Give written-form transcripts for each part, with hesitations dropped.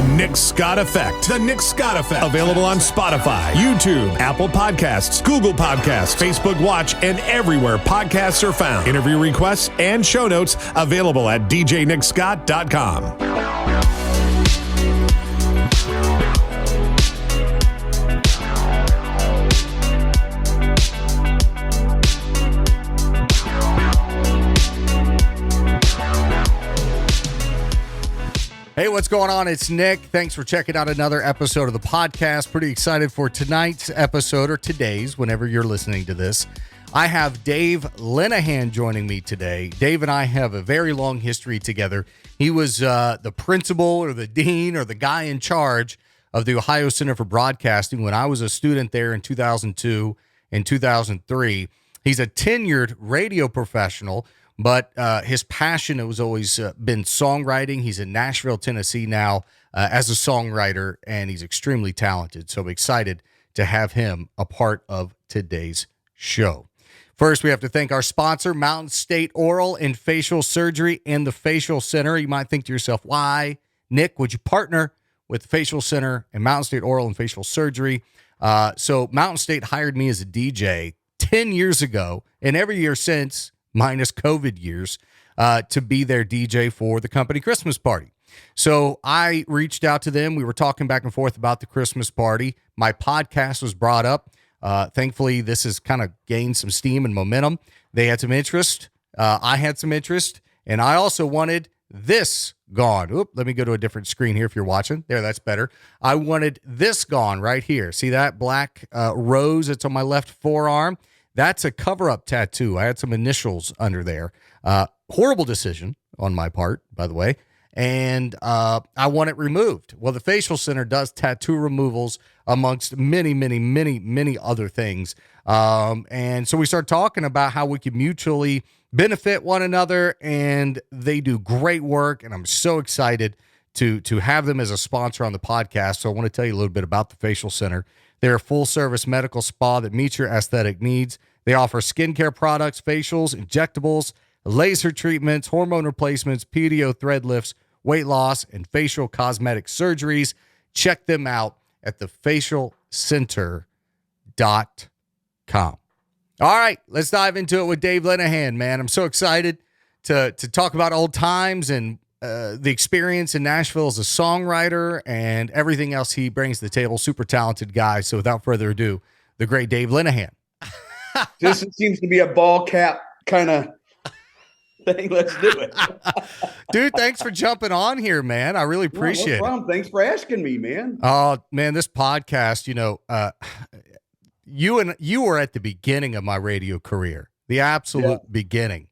The Nick Scott Effect. The Nick Scott Effect. Available on Spotify, YouTube, Apple Podcasts, Google Podcasts, Facebook Watch, and everywhere podcasts are found. Interview requests and show notes available at djnickscott.com. Hey, what's going on? It's Nick. Thanks for checking out another episode of the podcast. Pretty excited for tonight's episode, or today's, whenever you're listening to this. I have Dave Lenahan joining me today. Dave and I have a very long history together. He was the principal or the dean or the guy in charge of the Ohio Center for Broadcasting when I was a student there in 2002 and 2003. He's a tenured radio professional, but his passion has always been songwriting. He's in Nashville, Tennessee now as a songwriter, and he's extremely talented. So I'm excited to have him a part of today's show. First, we have to thank our sponsor, Mountain State Oral and Facial Surgery and the Facial Center. You might think to yourself, why, Nick, would you partner with the Facial Center and Mountain State Oral and Facial Surgery? So Mountain State hired me as a DJ 10 years ago, and every year since, minus COVID years, to be their DJ for the company Christmas party. So I reached out to them. We were talking back and forth about the Christmas party. My podcast was brought up. Thankfully, this has kind of gained some steam and momentum. They had some interest. I had some interest. And I also wanted this gone. Oop, let me go to a different screen here if you're watching. There, that's better. I wanted this gone right here. See that black rose that's on my left forearm? That's a cover-up tattoo. I had some initials under there. Horrible decision on my part, by the way. And I want it removed. Well, the Facial Center does tattoo removals amongst many, many, many, many other things. And so we started talking about how we could mutually benefit one another, and they do great work. And I'm so excited to have them as a sponsor on the podcast. So I want to tell you a little bit about the Facial Center. They're a full-service medical spa that meets your aesthetic needs. They offer skincare products, facials, injectables, laser treatments, hormone replacements, PDO thread lifts, weight loss, and facial cosmetic surgeries. Check them out at thefacialcenter.com. All right, let's dive into it with Dave Lenahan, man. I'm so excited to talk about old times and the experience in Nashville as a songwriter and everything else he brings to the table. Super talented guy. So without further ado, the great Dave Lenahan. This seems to be a ball cap kind of thing. Let's do it. Dude, thanks for jumping on here, man. I really appreciate it. Thanks for asking me, man. Oh, man, this podcast, you were at the beginning of my radio career, the absolute beginning.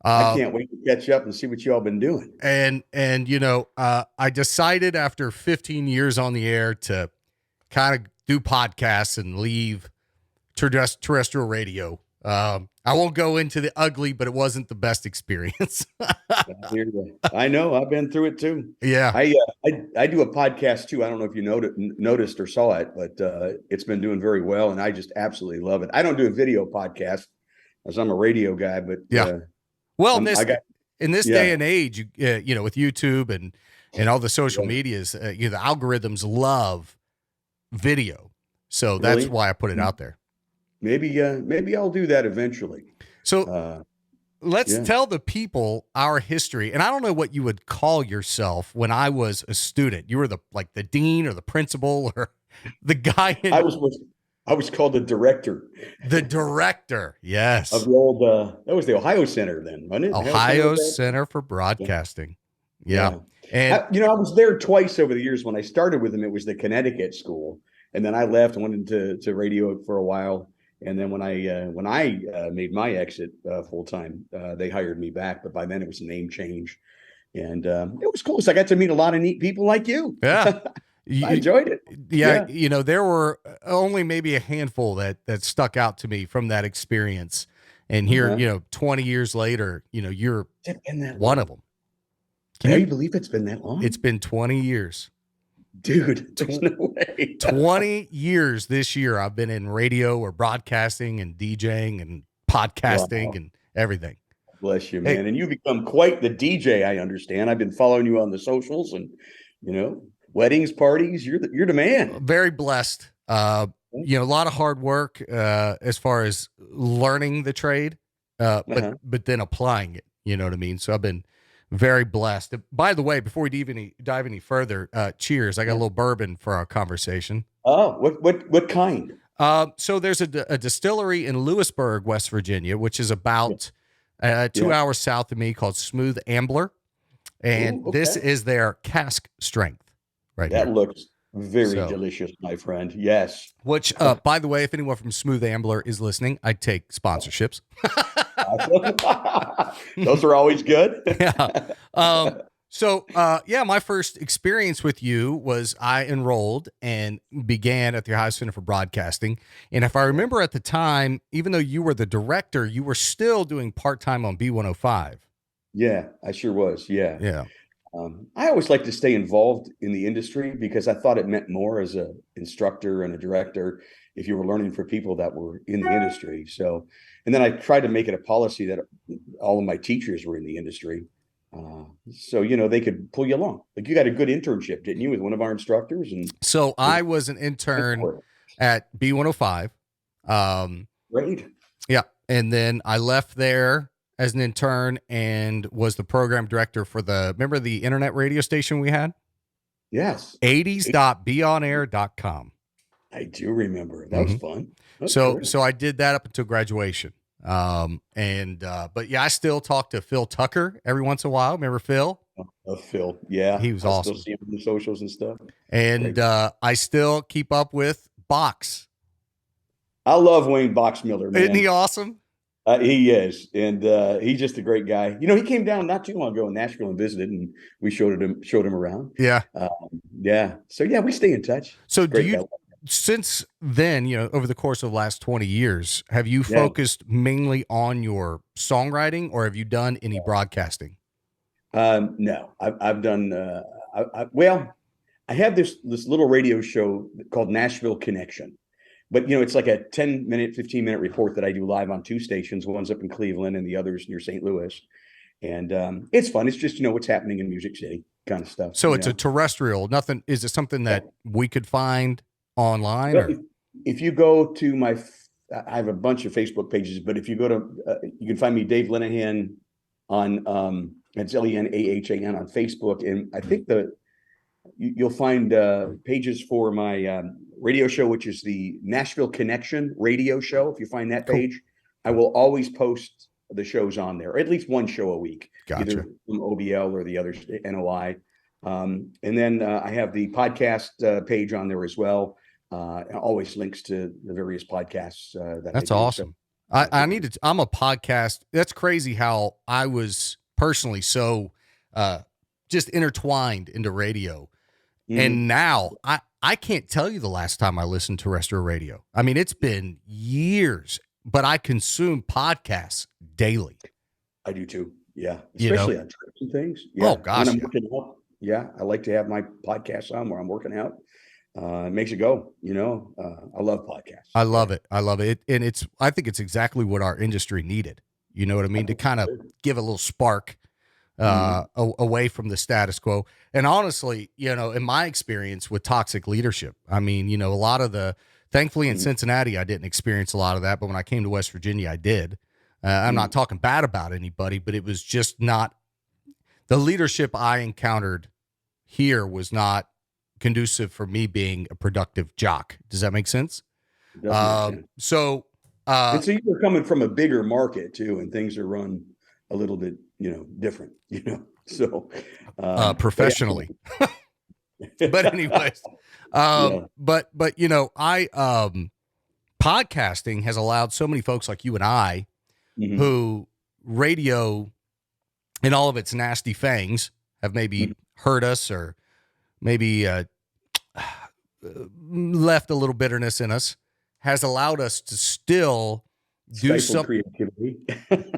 I can't wait to catch up and see what y'all been doing. And I decided after 15 years on the air to kind of do podcasts and leave terrestrial radio. I won't go into the ugly, but it wasn't the best experience. I know. I've been through it too. Yeah. I do a podcast too. I don't know if you noticed or saw it, but it's been doing very well, and I just absolutely love it. I don't do a video podcast as I'm a radio guy, but well, in this day and age, with YouTube and all the social medias, the algorithms love video. So that's why I put it out there. Maybe I'll do that eventually. So let's tell the people our history. And I don't know what you would call yourself when I was a student. You were the dean or the principal or the guy. I was called the director. The director, yes. Of the old, that was the Ohio Center then, wasn't it? Ohio Center for Broadcasting. Yeah. And I was there twice over the years. When I started with them, it was the Connecticut school. And then I left and went into radio for a while. And then when I made my exit full time, they hired me back. But by then it was a name change. And it was cool. So I got to meet a lot of neat people like you. Yeah. I enjoyed it. Yeah. There were only maybe a handful that stuck out to me from that experience. And here, 20 years later, you're one of them. Can you believe it's been that long? It's been 20 years. Dude, there's no way. 20 years this year I've been in radio or broadcasting and DJing and podcasting and everything. Bless you, man. And you become quite the DJ, I understand. I've been following you on the socials and, weddings, parties. You're the man. Very blessed. A lot of hard work as far as learning the trade, but then applying it. You know what I mean? So I've been very blessed. By the way, before we dive any further, cheers. I got a little bourbon for our conversation. Oh, what kind? So there's a distillery in Lewisburg, West Virginia, which is about 2 hours south of me, called Smooth Ambler. And this is their cask strength right here. That looks very delicious, my friend. Yes. Which, by the way, if anyone from Smooth Ambler is listening, I'd take sponsorships. Those are always good. Yeah. So, my first experience with you was I enrolled and began at the Ohio Center for Broadcasting. And if I remember at the time, even though you were the director, you were still doing part-time on B105. Yeah, I sure was. Yeah. Yeah. I always like to stay involved in the industry because I thought it meant more as an instructor and a director if you were learning for people that were in the industry. So, and then I tried to make it a policy that all of my teachers were in the industry. So, they could pull you along. Like you got a good internship, didn't you, with one of our instructors? And so I was an intern at B105. Great. Yeah. And then I left there as an intern and was the program director for remember the internet radio station we had? Yes. 80s.beonair.com. I do remember. That was fun. So I did that up until graduation. But yeah, I still talk to Phil Tucker every once in a while. Remember Phil? Phil. Yeah. He was awesome. Still see him on the socials and stuff. And, I still keep up with Box. I love Wayne Boxmiller, man. Isn't he awesome? He is. And, he's just a great guy. He came down not too long ago in Nashville and visited, and we showed him around. Yeah. Yeah. So yeah, we stay in touch. So since then, over the course of the last 20 years, have you focused mainly on your songwriting, or have you done any broadcasting? No, I've done, I have this little radio show called Nashville Connection, but it's like a 10-minute, 15-minute report that I do live on two stations. One's up in Cleveland and the other's near St. Louis. And, it's fun. It's just, what's happening in Music City kind of stuff. So it's a terrestrial, nothing. Is it something that we could find online? Well, if you go to I have a bunch of Facebook pages, but if you go to, you can find me, Dave Lenahan, on, it's Lenahan on Facebook. And I think you'll find pages for my radio show, which is the Nashville Connection Radio Show. If you find that page, I will always post the shows on there, or at least one show a week, either from OBL or the other NOI. And then I have the podcast page on there as well. Always links to the various podcasts. That's awesome. So, I'm a podcast. That's crazy how I was personally so just intertwined into radio. Mm-hmm. And now I can't tell you the last time I listened to terrestrial radio. I mean, it's been years, but I consume podcasts daily. I do too. Yeah. Especially on trips and things. Yeah. Oh gosh. When I'm working out, I like to have my podcast on where I'm working out. It makes it go, I love podcasts. I love it. And I think it's exactly what our industry needed. You know what I mean? To kind of give a little spark away from the status quo. And honestly, in my experience with toxic leadership, I mean, a lot of thankfully in Cincinnati, I didn't experience a lot of that, but when I came to West Virginia, I did. I'm not talking bad about anybody, but it was just not, the leadership I encountered here was not conducive for me being a productive jock. Does that make sense? So you're coming from a bigger market too, and things are run a little bit, different, so professionally. But anyways, but podcasting has allowed so many folks like you and I, who radio in all of its nasty fangs have maybe hurt us, or maybe left a little bitterness in us, has allowed us to still do something,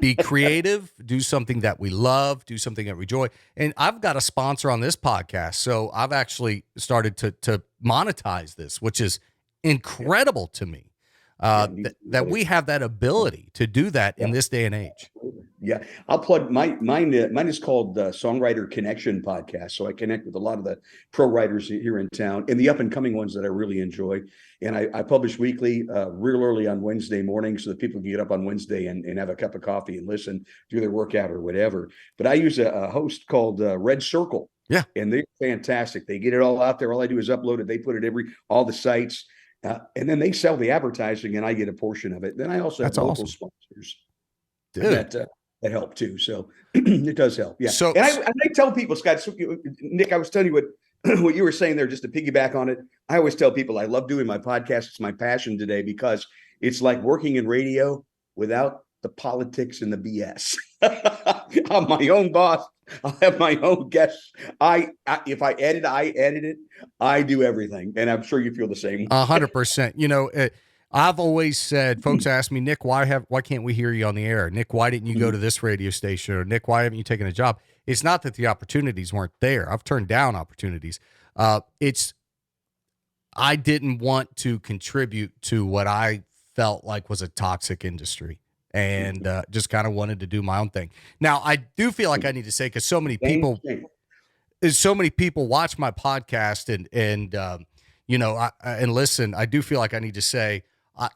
be creative, do something that we love, do something that we enjoy. And I've got a sponsor on this podcast, so I've actually started to monetize this, which is incredible to me. that we have that ability to do that in this day and age. Yeah, I'll plug mine is called Songwriter Connection Podcast. So I connect with a lot of the pro writers here in town and the up and coming ones that I really enjoy. And I publish weekly, real early on Wednesday morning, so that people can get up on Wednesday and have a cup of coffee and listen, do their workout or whatever. But I use a host called Red Circle. Yeah, and they're fantastic. They get it all out there. All I do is upload it. They put it all the sites, and then they sell the advertising, and I get a portion of it. Then I also have local sponsors that help too. So it does help. Yeah. So, and I tell people, Scott, Nick, I was telling you what you were saying there, just to piggyback on it. I always tell people I love doing my podcast. It's my passion today because it's like working in radio without the politics and the BS. I'm my own boss. I'll have my own guests. If I edit it. I do everything, and I'm sure you feel the same. 100%. You know, I've always said, folks ask me, Nick, why can't we hear you on the air? Nick, why didn't you go to this radio station? Or Nick, why haven't you taken a job? It's not that the opportunities weren't there. I've turned down opportunities. I didn't want to contribute to what I felt like was a toxic industry. And just kind of wanted to do my own thing. Now, I do feel like I need to say, because so many people watch my podcast and listen. I do feel like I need to say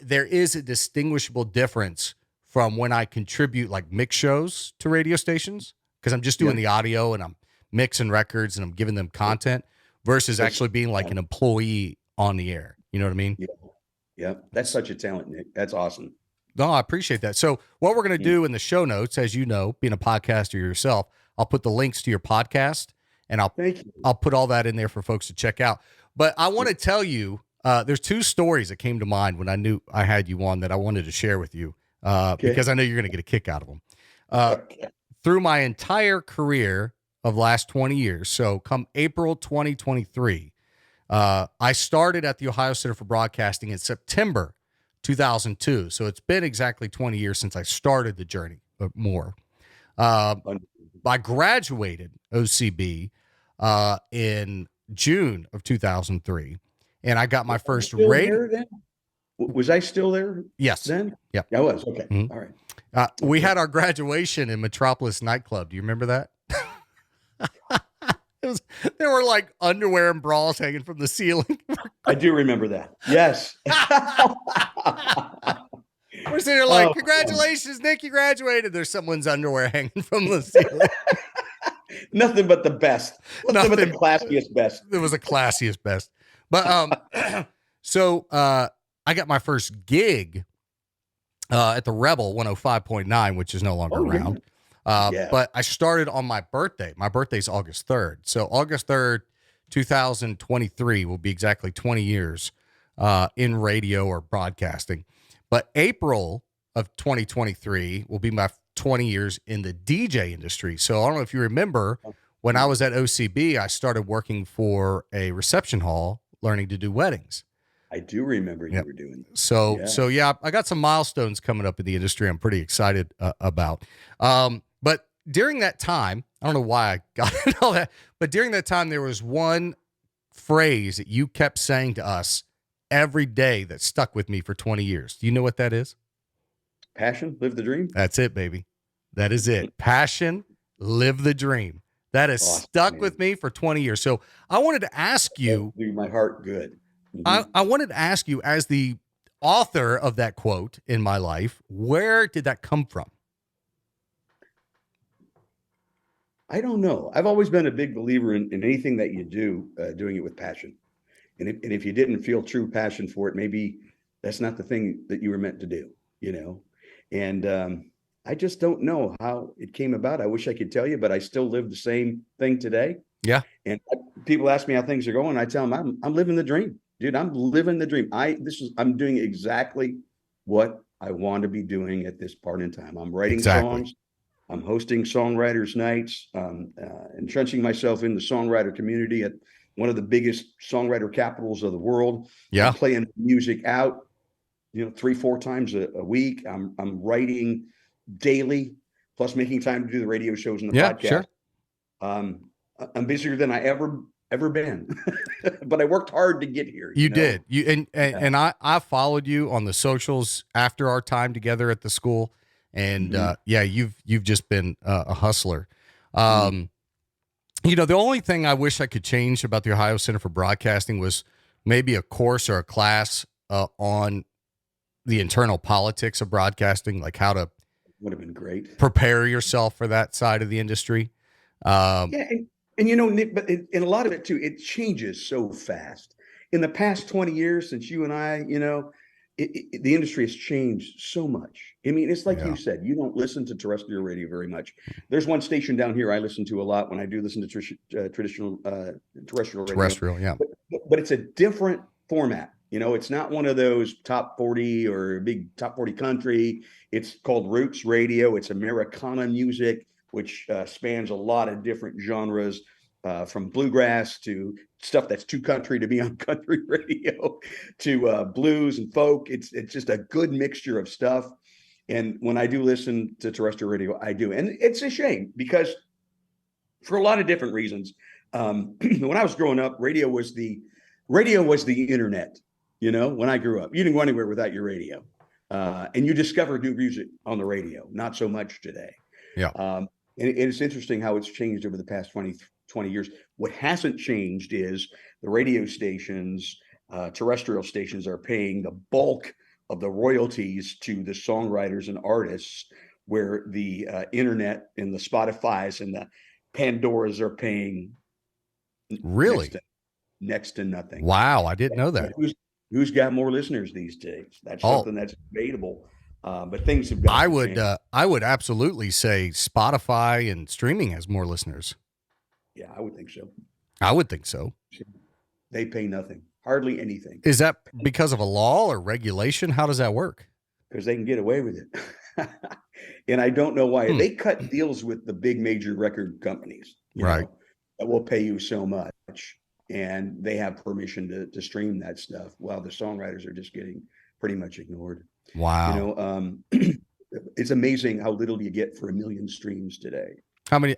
there is a distinguishable difference from when I contribute like mix shows to radio stations, because I'm just doing the audio and I'm mixing records and I'm giving them content, versus actually being like an employee on the air. You know what I mean? Yeah. That's such a talent, Nick. That's awesome. No, I appreciate that. So what we're going to do in the show notes, as you know, being a podcaster yourself, I'll put the links to your podcast and I'll put all that in there for folks to check out. But I want to tell you, there's two stories that came to mind when I knew I had you on that I wanted to share with you, because I know you're going to get a kick out of them. Through my entire career of last 20 years, so come April 2023, I started at the Ohio Center for Broadcasting in September 2002. So it's been exactly 20 years since I started the journey, or more. I graduated OCB in June of 2003, and I got my first radio. Was I still there? Yes. Then? Yeah. I was. Okay. Mm-hmm. All right. We had our graduation in Metropolis nightclub. Do you remember that? There were like underwear and bras hanging from the ceiling. I do remember that. Yes. We're sitting there like, congratulations, Nick, you graduated. There's someone's underwear hanging from the ceiling. Nothing but the best. Nothing but the classiest best. It was the classiest best. But so I got my first gig at the Rebel 105.9, which is no longer around. But I started on my birthday. My birthday's August 3rd. So August 3rd, 2023 will be exactly 20 years in radio or broadcasting. But April of 2023 will be my 20 years in the DJ industry. So I don't know if you remember, when I was at OCB, I started working for a reception hall, learning to do weddings. I do remember you were doing that. So I got some milestones coming up in the industry I'm pretty excited about. But during that time, I don't know why I got into all that, but during that time, there was one phrase that you kept saying to us every day that stuck with me for 20 years. Do you know what that is? Passion, live the dream. That's it, baby. That is it. Passion, live the dream. That has stuck with me for 20 years. So I wanted to ask you. Do my heart good. Mm-hmm. I wanted to ask you, as the author of that quote in my life, where did that come from? I don't know. I've always been a big believer in anything that you do, doing it with passion. And if you didn't feel true passion for it, maybe that's not the thing that you were meant to do, you know? And I just don't know how it came about. I wish I could tell you, but I still live the same thing today. Yeah. And people ask me how things are going. I tell them I'm living the dream, dude. I'm living the dream. I'm doing exactly what I want to be doing at this part in time. I'm writing songs. I'm hosting songwriters nights, entrenching myself in the songwriter community at one of the biggest songwriter capitals of the world. Yeah. I'm playing music out, 3-4 times a week. I'm writing daily, plus making time to do the radio shows and the podcast. Sure. I'm busier than I ever ever been. But I worked hard to get here. You did. And I followed you on the socials after our time together at the school. And you've just been a hustler. The only thing I wish I could change about the Ohio Center for Broadcasting was maybe a course or a class on the internal politics of broadcasting, like how to would have been great. Prepare yourself for that side of the industry. And Nick, but in a lot of it too, it changes so fast. In the past 20 years since you and I, the industry has changed so much. I mean, it's like you said, you don't listen to terrestrial radio very much. There's one station down here I listen to a lot when I do listen to traditional terrestrial radio. Terrestrial, yeah. But it's a different format. It's not one of those top 40 or big top 40 country. It's called Roots Radio. It's Americana music, which spans a lot of different genres, from bluegrass to stuff that's too country to be on country radio, to blues and folk. It's just a good mixture of stuff. And when I do listen to terrestrial radio, I do. And it's a shame because for a lot of different reasons. When I was growing up, radio was the internet. When I grew up, you didn't go anywhere without your radio. And you discovered new music on the radio, not so much today. Yeah. And it's interesting how it's changed over the past 20 years. What hasn't changed is the radio stations, terrestrial stations, are paying the bulk of the royalties to the songwriters and artists, where the internet and the Spotifys and the Pandoras are paying really next to nothing. Wow, I didn't know that. Who's got more listeners these days? That's something that's debatable. But things have got. I would absolutely say Spotify and streaming has more listeners. Yeah, I would think so. I would think so. They pay nothing, hardly anything. Is that because of a law or regulation? How does that work? Because they can get away with it. And I don't know why. They cut deals with the big major record companies, right? That will pay you so much, and they have permission to stream that stuff, while the songwriters are just getting pretty much ignored. Wow. It's amazing how little you get for 1 million streams today. How many?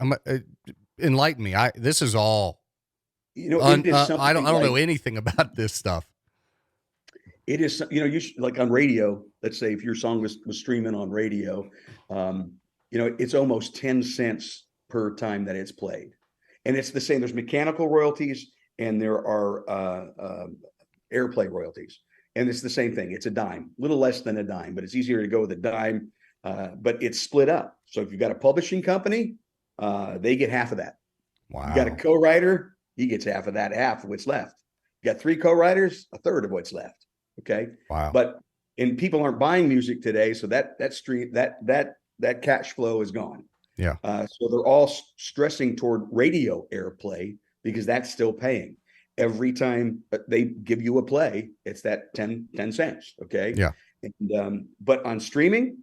Enlighten me. This is all. I don't know anything about this stuff. It is, you should, like on radio, let's say if your song was streaming on radio, it's almost 10 cents per time that it's played. And it's the same. There's mechanical royalties and there are airplay royalties. And it's the same thing. It's a dime, a little less than a dime, but it's easier to go with a dime. But it's split up. So if you've got a publishing company, they get half of that. Wow. You got a co-writer, he gets half of that, half of what's left. You got 3 co-writers, a third of what's left. Okay. Wow. And people aren't buying music today, so that cash flow is gone. Yeah. So they're all stressing toward radio airplay because that's still paying. Every time they give you a play, it's that 10 cents. Okay. Yeah. And, but on streaming,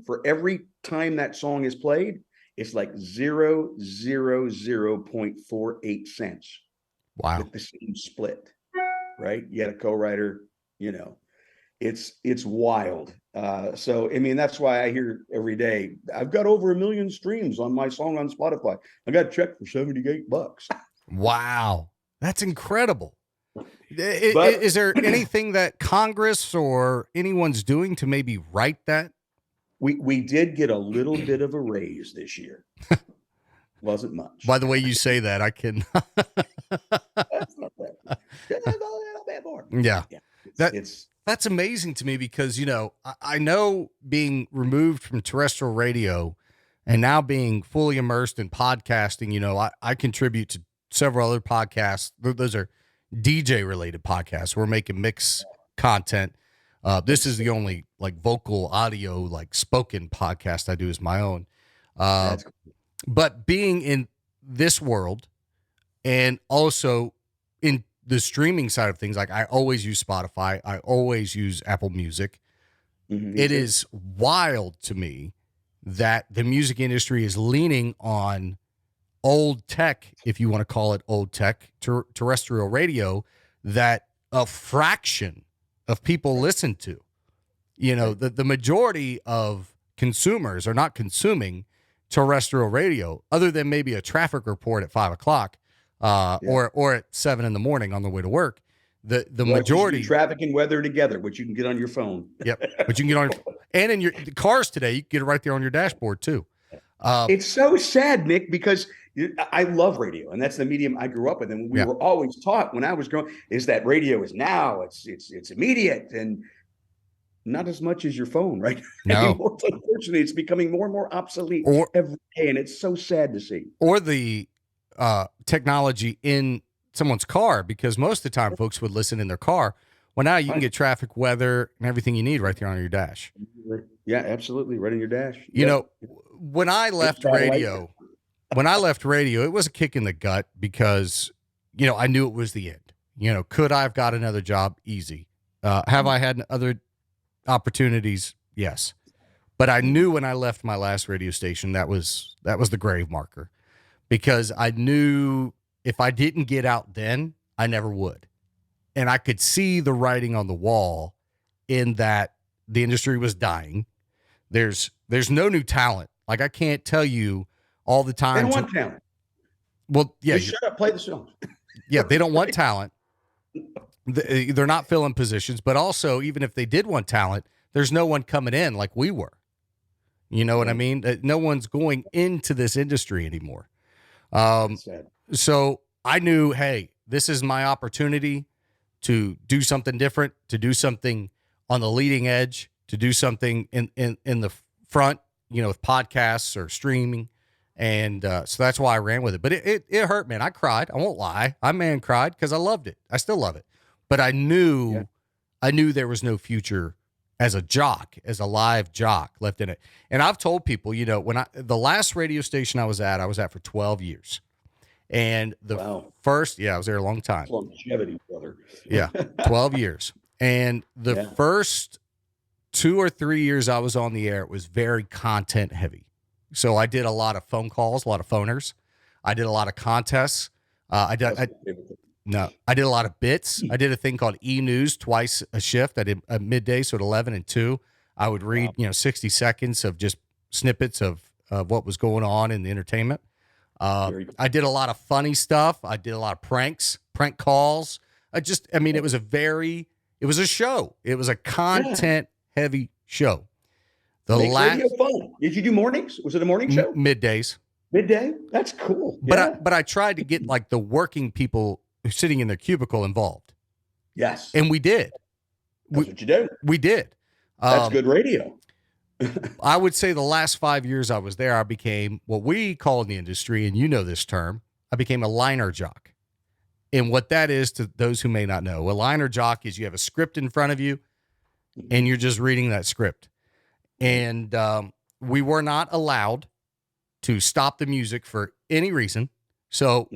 for every time that song is played, it's like 0.48 cents. Wow. With the same split, right? You had a co-writer, it's wild. So, I mean, that's why I hear every day, I've got over 1 million streams on my song on Spotify. I got a check for $78. Wow. That's incredible. Is there anything that Congress or anyone's doing to maybe right that? We did get a little bit of a raise this year. Wasn't much. By the way you say that, I can. That's not bad. Just a little bit more. Yeah. It's that's amazing to me because, I know being removed from terrestrial radio and now being fully immersed in podcasting, I contribute to several other podcasts. Those are DJ related podcasts. We're making mix content. This is the only vocal audio, spoken podcast I do is my own. that's cool. But being in this world and also in the streaming side of things, I always use Spotify. I always use Apple Music. Mm-hmm. It is wild to me that the music industry is leaning on old tech, if you want to call it old tech, terrestrial radio, that a fraction of people listen to. The majority of consumers are not consuming terrestrial radio other than maybe a traffic report at 5:00. or at 7 a.m. on the way to work. The Well, majority traffic and weather together, which you can get on your phone. Yep, but you can get on and in the cars today, you can get it right there on your dashboard too. It's so sad, Nick, because I love radio, and that's the medium I grew up with. And we were always taught when I was growing is that radio is now it's immediate and not as much as your phone, right? No. Unfortunately, it's becoming more and more obsolete every day, and it's so sad to see. Or the technology in someone's car, because most of the time folks would listen in their car. Well, now you can get traffic, weather, and everything you need right there on your dash. Yeah, absolutely. Right in your dash. You know, when I left radio, it was a kick in the gut because, you know, I knew it was the end. You know, could I have got another job? Easy. Have I had other opportunities? Yes. But I knew when I left my last radio station, that was the grave marker, because I knew if I didn't get out then, I never would. And I could see the writing on the wall in that the industry was dying. There's no new talent. Like, I can't tell you all the time. They don't want talent. Well, yeah. Just shut up, play the song. Yeah, they don't want talent. They're not filling positions, but also, even if they did want talent, there's no one coming in like we were. You know what I mean? No one's going into this industry anymore. So I knew, hey, this is my opportunity to do something different, to do something on the leading edge, to do something in the front, you know, with podcasts or streaming. And so that's why I ran with it. But it hurt, man. I cried. I won't lie. I cried because I loved it. I still love it. But I knew there was no future as a jock, as a live jock left in it. And I've told people, you know, the last radio station I was at for 12 years. And first, I was there a long time. Longevity, brother. Yeah, 12 years. And the first 2 or 3 years I was on the air, it was very content heavy. So I did a lot of phone calls, a lot of phoners. I did a lot of contests. I did a lot of bits. I did a thing called E-News twice a shift. I did a midday, so at 11 and 2. I would read, 60 seconds of just snippets of what was going on in the entertainment. I did a lot of funny stuff. I did a lot of prank calls. It was a show. It was a content heavy show. Radio fun. Did you do mornings? Was it a morning show? Middays. Midday? That's cool. But I tried to get like the working people sitting in their cubicle involved. Yes. And we did. That's what you do. We did. That's good radio. I would say the last 5 years I was there, I became what we call in the industry, and you know this term, I became a liner jock. And what that is, to those who may not know, a liner jock is you have a script in front of you and you're just reading that script. And we were not allowed to stop the music for any reason. So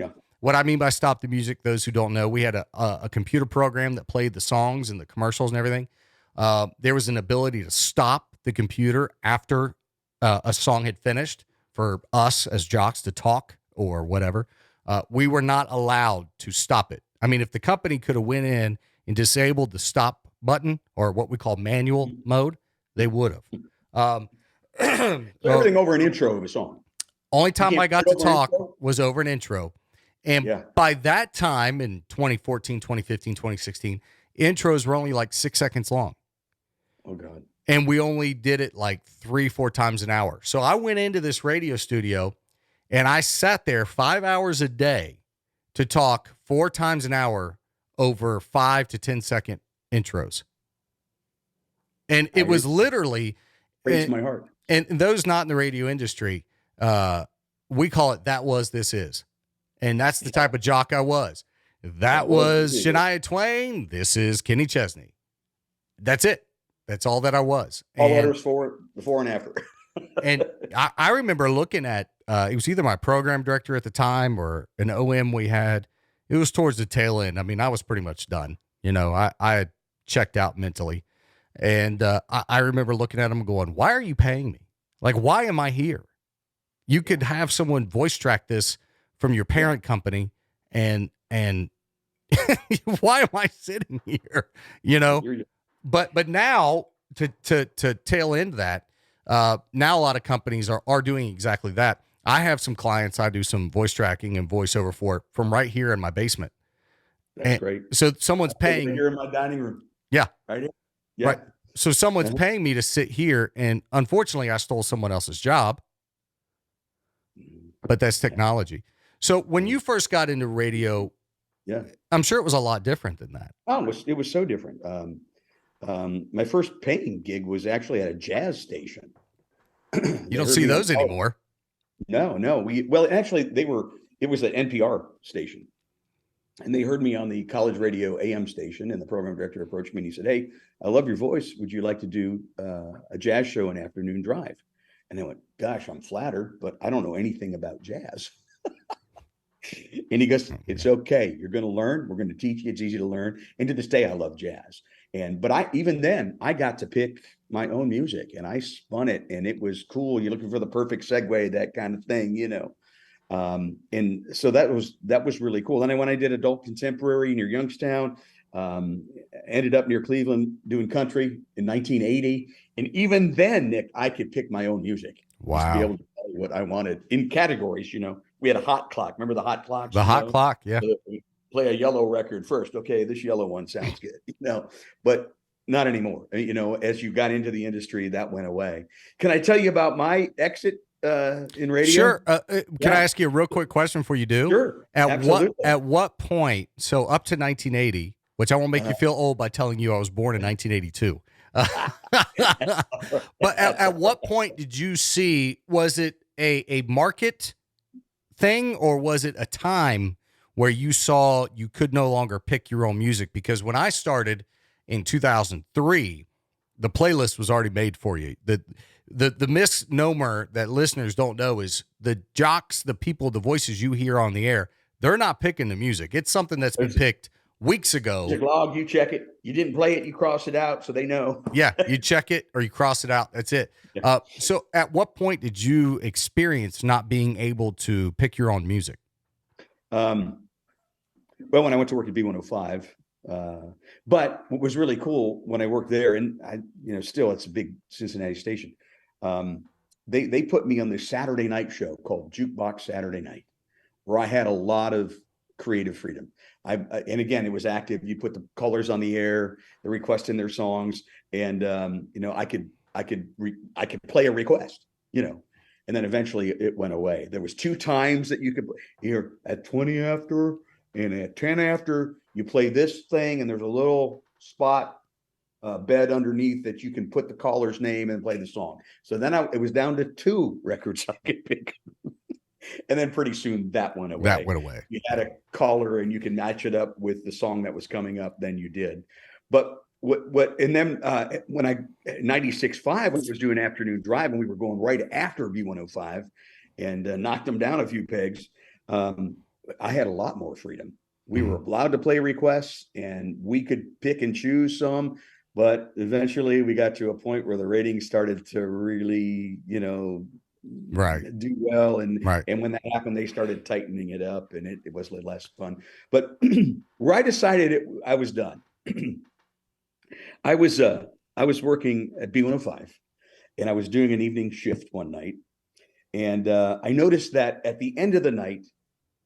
what I mean by stop the music, those who don't know, we had a computer program that played the songs and the commercials and everything. There was an ability to stop the computer after a song had finished for us as jocks to talk or whatever. We were not allowed to stop it. I mean, if the company could have went in and disabled the stop button, or what we call manual mode, they would have. Everything over an intro of a song. Only time I got to talk was over an intro. And by that time in 2014, 2015, 2016, intros were only like 6 seconds long. Oh, God. And we only did it like 3-4 times an hour. So I went into this radio studio and I sat there 5 hours a day to talk 4 times an hour over 5 to 10 second intros. And it was literally, breaks my heart. And those not in the radio industry, we call it that was, this is. And that's the type of jock I was. That was Shania Twain. This is Kenny Chesney. That's it. That's all that I was. All letters for before and after. And I remember looking at, it was either my program director at the time or an OM we had. It was towards the tail end. I mean, I was pretty much done. You know, I had checked out mentally. And I remember looking at him and going, why are you paying me? Like, why am I here? You could have someone voice track this from your parent company and why am I sitting here? You know? But now to tail end that, now a lot of companies are doing exactly that. I have some clients I do some voice tracking and voiceover for from right here in my basement. That's great. So someone's paying here in my dining room. Yeah. Right here. Yeah. Right. So someone's paying me to sit here, and unfortunately I stole someone else's job. But that's technology. So when you first got into radio, I'm sure it was a lot different than that. Oh, it was so different. My first paying gig was actually at a jazz station. You don't see those anymore. No. It was an NPR station. And they heard me on the college radio AM station, and the program director approached me and he said, "Hey, I love your voice. Would you like to do a jazz show in afternoon drive?" And I went, "Gosh, I'm flattered, but I don't know anything about jazz." And he goes, "It's okay. You're going to learn. We're going to teach you. It's easy to learn." And to this day, I love jazz. But I got to pick my own music, and I spun it, and it was cool. You're looking for the perfect segue, that kind of thing, and so that was really cool. And then when I did adult contemporary near Youngstown, ended up near Cleveland doing country in 1980. And even then, Nick, I could pick my own music. Wow. To be able to tell you what I wanted in categories. We had a hot clock. Remember the hot clocks? The hot clock, yeah. Play a yellow record first. Okay, this yellow one sounds good. But not anymore. As you got into the industry, that went away. Can I tell you about my exit in radio? Sure. Can I ask you a real quick question before you do? Sure. At what point? So up to 1980, which I won't make you feel old by telling you I was born in 1982. But at what point did you see? Was it a market thing, or was it a time where you saw you could no longer pick your own music? Because when I started in 2003, the playlist was already made for you. The misnomer that listeners don't know is the jocks, the people, the voices you hear on the air, they're not picking the music. It's something that's been picked weeks ago. Music log, you check it. You didn't play it, you cross it out so they know. Yeah, you check it or you cross it out. That's it. Yeah. So at what point did you experience not being able to pick your own music? Well, when I went to work at B105, but what was really cool when I worked there, and still it's a big Cincinnati station. They put me on this Saturday night show called Jukebox Saturday Night, where I had a lot of creative freedom. And again, it was active. You put the callers on the air, they're requesting their songs, and I could play a request, and then eventually it went away. There was 2 times that you could hear at 20 after and at 10 after. You play this thing, and there's a little spot bed underneath that you can put the caller's name and play the song. So then it was down to 2 records I could pick. And then pretty soon that went away. You had a caller and you can match it up with the song that was coming up, then you did. But and then when 96.5, I was doing afternoon drive, and we were going right after B105 and knocked them down a few pegs. I had a lot more freedom. We were allowed to play requests, and we could pick and choose some, but eventually we got to a point where the ratings started to really, do well. And when that happened, they started tightening it up, and it was a little less fun. But where I decided I was done, I was working at B105, and I was doing an evening shift one night. And I noticed that at the end of the night,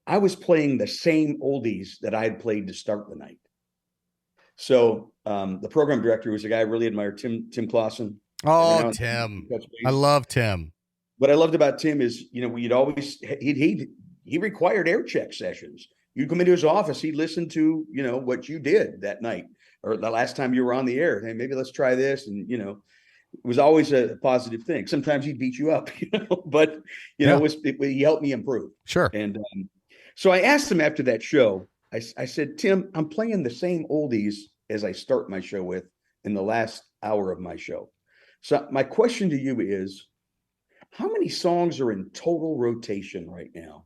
I was playing the same oldies that I had played to start the night. So the program director was a guy I really admired, Tim Clausen. Oh, Tim. I love Tim. What I loved about Tim is, we'd always, he required air check sessions. You'd come into his office, he'd listen to, what you did that night or the last time you were on the air. Hey, maybe let's try this. And, it was always a positive thing. Sometimes he'd beat you up, but, he helped me improve. Sure. And so I asked him after that show, I said, Tim, I'm playing the same oldies as I start my show with in the last hour of my show. So my question to you is, how many songs are in total rotation right now?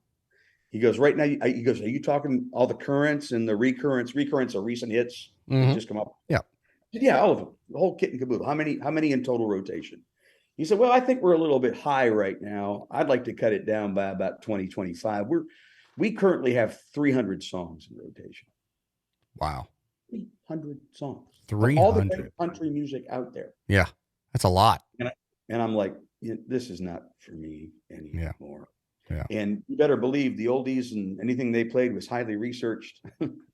He goes, right now, are you talking all the currents and the recurrents? Recurrents are recent hits that just come up. Yeah. Said, yeah, all of them, the whole kit and caboodle. How many in total rotation? He said, well, I think we're a little bit high right now. I'd like to cut it down by about 20, 25. We currently have 300 songs in rotation. Wow. 300 songs. 300. All the country music out there. Yeah. That's a lot. And I'm like, this is not for me anymore. Yeah. And you better believe the oldies and anything they played was highly researched.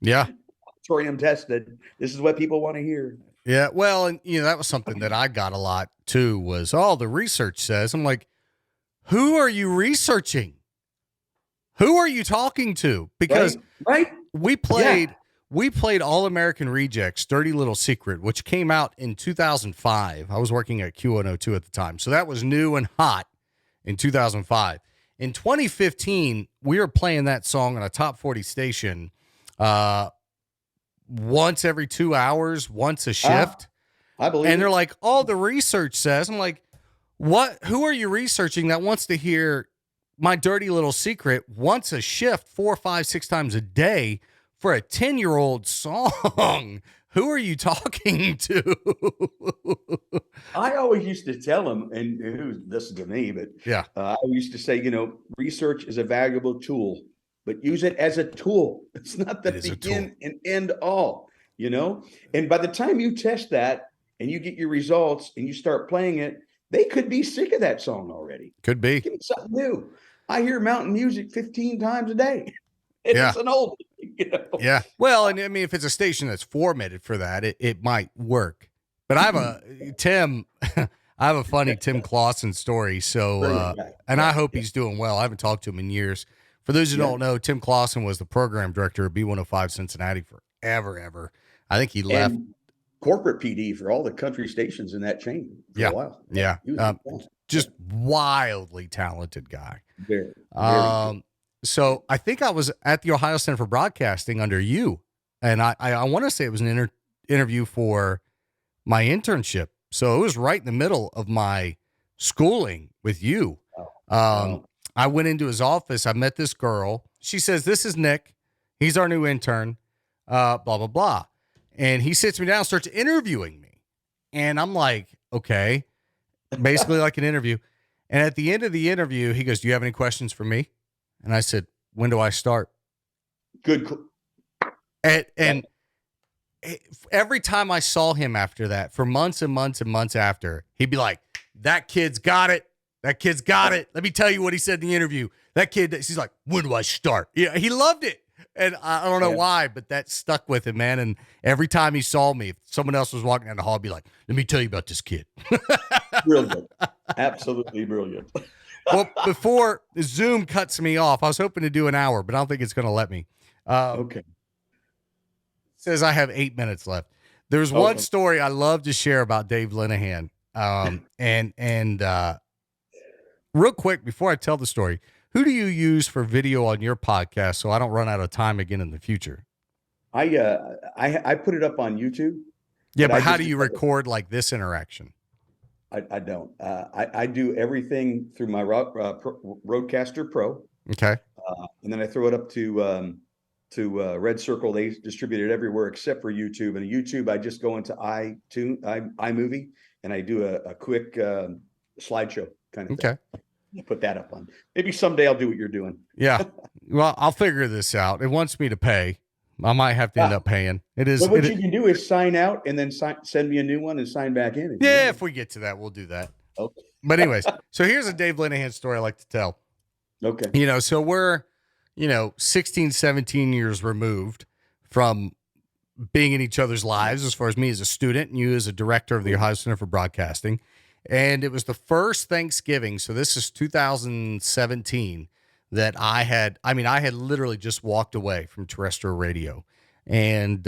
Yeah. Auditorium tested. This is what people want to hear. Yeah. Well, and that was something that I got a lot too, was, the research says. I'm like, who are you researching? Who are you talking to? Because right? we played All American Rejects, Dirty Little Secret, which came out in 2005. I was working at Q102 at the time. So that was new and hot in 2005. In 2015, we were playing that song on a top 40 station once every 2 hours, once a shift. I believe. And they're like, all the research says. I'm like, what? Who are you researching that wants to hear My Dirty Little Secret once a shift, 4, 5, 6 times a day for a 10-year-old song? Who are you talking to? I always used to tell them, and who listened to me, but Yeah. I used to say, research is a valuable tool, but use it as a tool. It's not the begin and end all, And by the time you test that and you get your results and you start playing it, they could be sick of that song already. Could be. Give me something new. I hear mountain music 15 times a day. It's an old, Yeah. Well, and I mean, if it's a station that's formatted for that, it might work. But I have a funny Tim Clausen story. So, and I hope he's doing well. I haven't talked to him in years. For those who don't know, Tim Clausen was the program director of B105 Cincinnati forever. I think he left. Corporate PD for all the country stations in that chain for a while. Yeah. Just wildly talented guy. Very So I think I was at the Ohio Center for Broadcasting under you, and I want to say it was an interview for my internship. So it was right in the middle of my schooling with you. I went into his office. I met this girl. She says, "This is Nick. He's our new intern, blah, blah, blah." And he sits me down, starts interviewing me. And I'm like, okay, basically like an interview. And at the end of the interview, he goes, "Do you have any questions for me?" And I said, "When do I start?" Good. And every time I saw him after that, for months and months and months after, he'd be like, "That kid's got it. That kid's got it. Let me tell you what he said in the interview. That kid," he's like, "When do I start?" Yeah, he loved it. And I don't know why, but that stuck with him, man. And every time he saw me, if someone else was walking down the hall, I'd be like, "Let me tell you about this kid." Brilliant. Absolutely brilliant. Well, before Zoom cuts me off, I was hoping to do an hour, but I don't think it's going to let me. Okay. It says I have 8 minutes left. There's one story I love to share about Dave Lenahan. And real quick, before I tell the story, who do you use for video on your podcast so I don't run out of time again in the future? I put it up on YouTube. Yeah, but how do you record like this interaction? I don't. I do everything through my Rodecaster Pro. Okay. And then I throw it up to Red Circle. They distribute it everywhere except for YouTube. And YouTube, I just go into iMovie, and I do a quick slideshow kind of thing. Okay. Put that up on. Maybe someday I'll do what you're doing. Yeah. Well, I'll figure this out. It wants me to pay. I might have to end up paying. It is. Well, what you can do is sign out and then send me a new one and sign back in. Yeah, if we get to that, we'll do that. Okay. But anyways, so here's a Dave Lenahan story I like to tell. Okay. So we're, 16, 17 years removed from being in each other's lives, as far as me as a student and you as a director of the Ohio Center for Broadcasting. And it was the first Thanksgiving. So this is 2017 that I had literally just walked away from terrestrial radio, and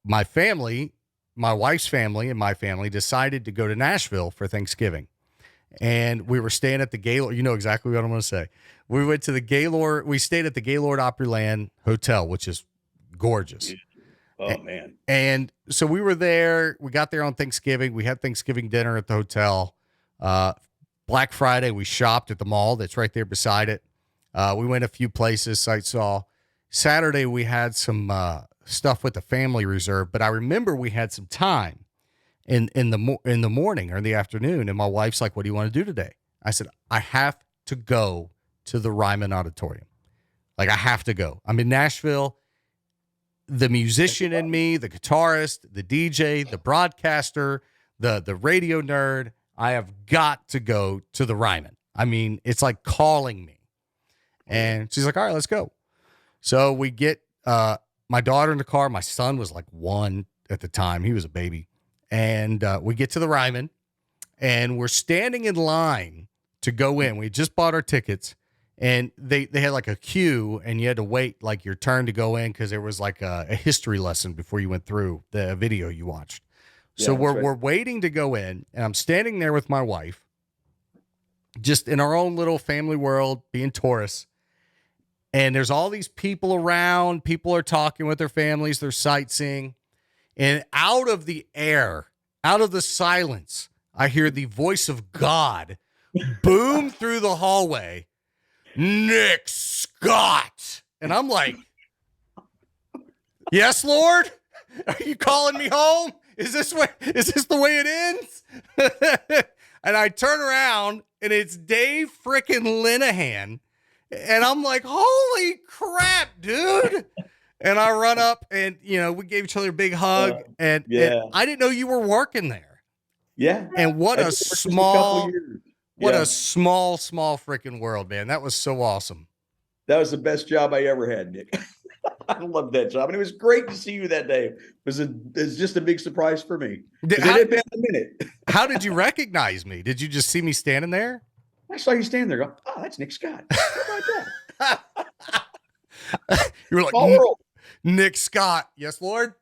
my family, my wife's family and my family decided to go to Nashville for Thanksgiving. And we were staying at the Gaylord. You know exactly what I'm going to say. We went to the Gaylord. We stayed at the Gaylord Opryland Hotel, which is gorgeous. Oh, man. And so we were there. We got there on Thanksgiving. We had Thanksgiving dinner at the hotel. Black Friday, we shopped at the mall that's right there beside it. We went a few places, sight saw. Saturday, we had some stuff with the family reserve, but I remember we had some time in the morning or in the afternoon, and my wife's like, "What do you want to do today?" I said, "I have to go to the Ryman Auditorium. Like, I have to go. I'm in Nashville. The musician in me, the guitarist, the DJ, the broadcaster, the radio nerd, I have got to go to the Ryman. I mean, it's like calling me." And she's like, all right, let's go. So we get my daughter in the car. My son was like 1 at the time. He was a baby. And we get to the Ryman, and we're standing in line to go in. We just bought our tickets, and they had like a queue, and you had to wait like your turn to go in because there was like a history lesson before you went through the video you watched. So we're waiting to go in, and I'm standing there with my wife, just in our own little family world, being tourists. And there's all these people around. People are talking with their families. They're sightseeing. And out of the air, out of the silence, I hear the voice of God boom through the hallway. Nick Scott. And I'm like, yes, Lord? Are you calling me home? Is this the way it ends? And I turn around, and it's Dave frickin' Lenahan. And I'm like, holy crap, dude. And I run up, and, we gave each other a big hug. And I didn't know you were working there. Yeah. And what a small freaking world, man. That was so awesome. That was the best job I ever had, Nick. I loved that job. And it was great to see you that day. It was just a big surprise for me. It had been a minute. How did you recognize me? Did you just see me standing there? I saw you standing there going, oh, that's Nick Scott. How about that? You were like, Nick Scott. Yes, Lord.